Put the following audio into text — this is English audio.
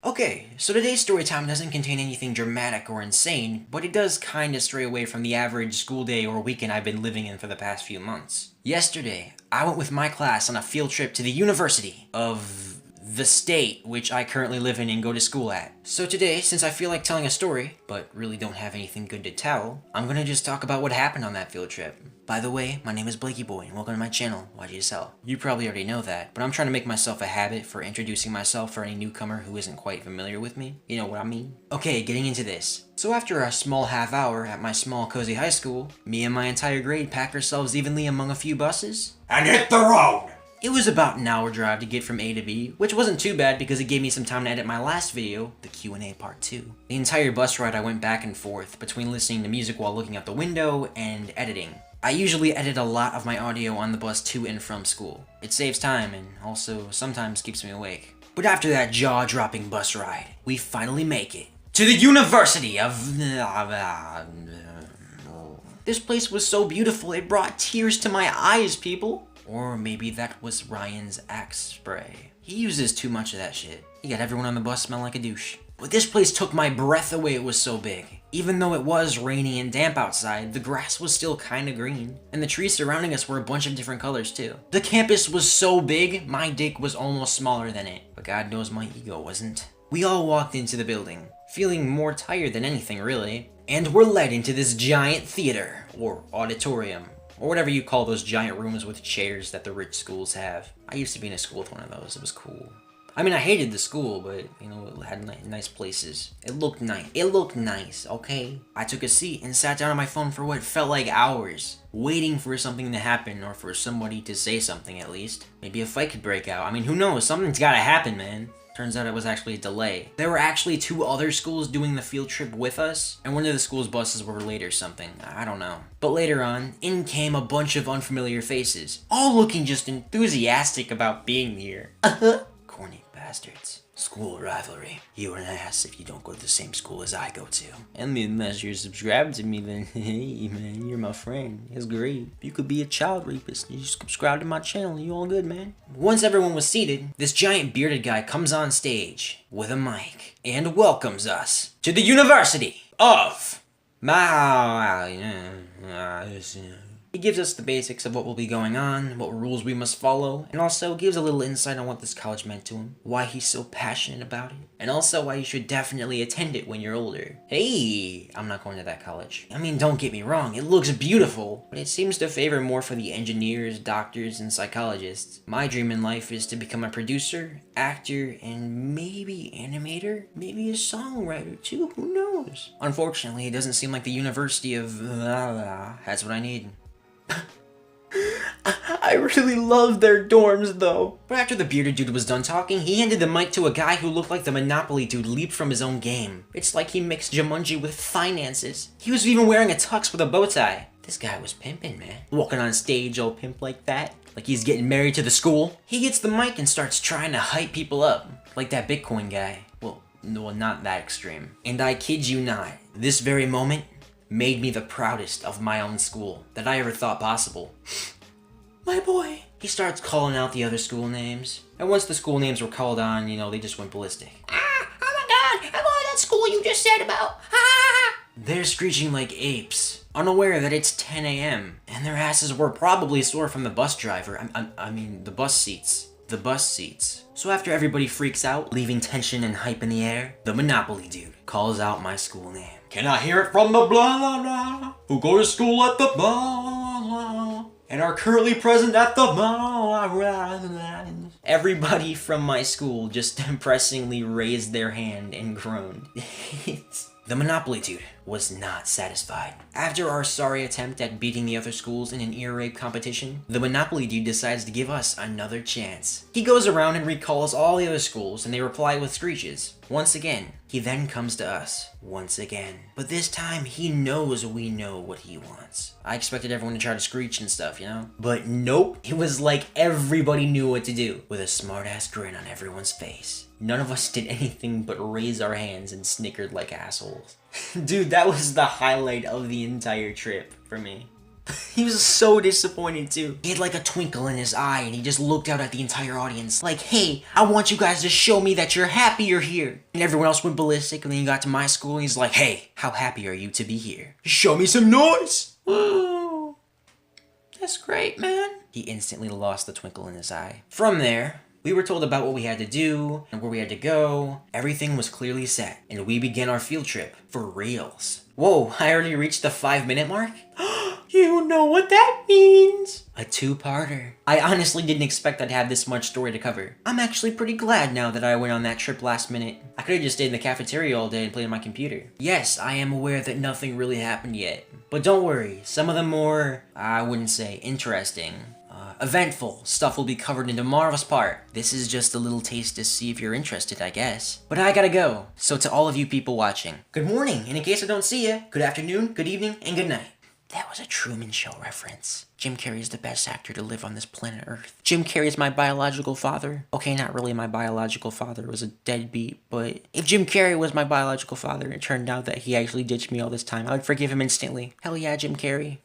Okay, so today's story time doesn't contain anything dramatic or insane, but it does kinda stray away from the average school day or weekend I've been living in for the past few months. Yesterday, I went with my class on a field trip to the University of the state which I currently live in and go to school at. So today, since I feel like telling a story, but really don't have anything good to tell, I'm gonna just talk about what happened on that field trip. By the way, my name is Blakey Boy, and welcome to my channel, YGSL. You probably already know that, but I'm trying to make myself a habit for introducing myself for any newcomer who isn't quite familiar with me. You know what I mean? Okay, getting into this. So after a small half hour at my small cozy high school, me and my entire grade pack ourselves evenly among a few buses and hit the road. It was about an hour drive to get from A to B, which wasn't too bad because it gave me some time to edit my last video, the Q&A part 2. The entire bus ride I went back and forth between listening to music while looking out the window and editing. I usually edit a lot of my audio on the bus to and from school. It saves time and also sometimes keeps me awake. But after that jaw-dropping bus ride, we finally make it to the University of... This place was so beautiful it brought tears to my eyes, people. Or maybe that was Ryan's Axe spray. He uses too much of that shit. He got everyone on the bus smelling like a douche. But this place took my breath away, it was so big. Even though it was rainy and damp outside, the grass was still kinda green. And the trees surrounding us were a bunch of different colors too. The campus was so big, my dick was almost smaller than it. But God knows my ego wasn't. We all walked into the building, feeling more tired than anything really. And were led into this giant theater, or auditorium. Or whatever you call those giant rooms with chairs that the rich schools have. I used to be in a school with one of those. It was cool. I mean, I hated the school, but, you know, it had nice places. It looked nice. It looked nice, okay? I took a seat and sat down on my phone for what felt like hours, waiting for something to happen or for somebody to say something at least. Maybe a fight could break out. I mean, who knows? Something's gotta happen, man. Turns out it was actually a delay. There were actually 2 other schools doing the field trip with us, and one of the school's buses were late or something. I don't know. But later on, in came a bunch of unfamiliar faces, all looking just enthusiastic about being here. Corny bastards. School rivalry. You're an ass if you don't go to the same school as I go to. And unless you're subscribed to me, then hey man, you're my friend. It's great. You could be a child rapist. You subscribe to my channel, you all good, man. Once everyone was seated, this giant bearded guy comes on stage with a mic and welcomes us to the University of He gives us the basics of what will be going on, what rules we must follow, and also gives a little insight on what this college meant to him, why he's so passionate about it, and also why you should definitely attend it when you're older. Hey, I'm not going to that college. I mean, don't get me wrong, it looks beautiful, but it seems to favor more for the engineers, doctors, and psychologists. My dream in life is to become a producer, actor, and maybe animator, maybe a songwriter too, who knows? Unfortunately, it doesn't seem like the University of has what I need. I really love their dorms though. But after the bearded dude was done talking, he handed the mic to a guy who looked like the Monopoly dude leaped from his own game. It's like he mixed Jumanji with finances. He was even wearing a tux with a bow tie. This guy was pimping, man. Walking on stage all pimp like that, like he's getting married to the school. He gets the mic and starts trying to hype people up, like that Bitcoin guy. Well, no, not that extreme. And I kid you not, this very moment made me the proudest of my own school that I ever thought possible. My boy. He starts calling out the other school names. And once the school names were called on, you know, they just went ballistic. Ah, oh my god, I'm on that school you just said about. Ah! They're screeching like apes, unaware that it's 10 a.m. And their asses were probably sore from the bus driver. I mean, the bus seats. The bus seats. So after everybody freaks out, leaving tension and hype in the air, the Monopoly dude calls out my school name. Can I hear it from the blah blah who go to school at the blah and are currently present at the blah? Everybody from my school just depressingly raised their hand and groaned. The Monopoly dude was not satisfied. After our sorry attempt at beating the other schools in an ear rape competition, the Monopoly dude decides to give us another chance. He goes around and recalls all the other schools and they reply with screeches. Once again, he then comes to us. Once again. But this time, he knows we know what he wants. I expected everyone to try to screech and stuff, you know? But nope. It was like everybody knew what to do, with a smart-ass grin on everyone's face. None of us did anything but raise our hands and snickered like assholes. Dude, that was the highlight of the entire trip for me. He was so disappointed too. He had like a twinkle in his eye and he just looked out at the entire audience like, hey, I want you guys to show me that you're happy you're here. And everyone else went ballistic, and then he got to my school and he's like, hey, how happy are you to be here? Show me some noise. Woo. That's great, man. He instantly lost the twinkle in his eye. From there, we were told about what we had to do and where we had to go. Everything was clearly set, and we began our field trip for reals. Whoa, I already reached the 5-minute mark? You know what that means. A 2-parter. I honestly didn't expect I'd have this much story to cover. I'm actually pretty glad now that I went on that trip last minute. I could have just stayed in the cafeteria all day and played on my computer. Yes, I am aware that nothing really happened yet. But don't worry, some of the more, I wouldn't say interesting, eventful stuff will be covered in tomorrow's part. This is just a little taste to see if you're interested, I guess. But I gotta go. So to all of you people watching, good morning, and in case I don't see you, good afternoon, good evening, and good night. That was a Truman Show reference. Jim Carrey is the best actor to live on this planet Earth. Jim Carrey is my biological father. Okay, not really my biological father, was a deadbeat, but if Jim Carrey was my biological father and it turned out that he actually ditched me all this time, I would forgive him instantly. Hell yeah, Jim Carrey.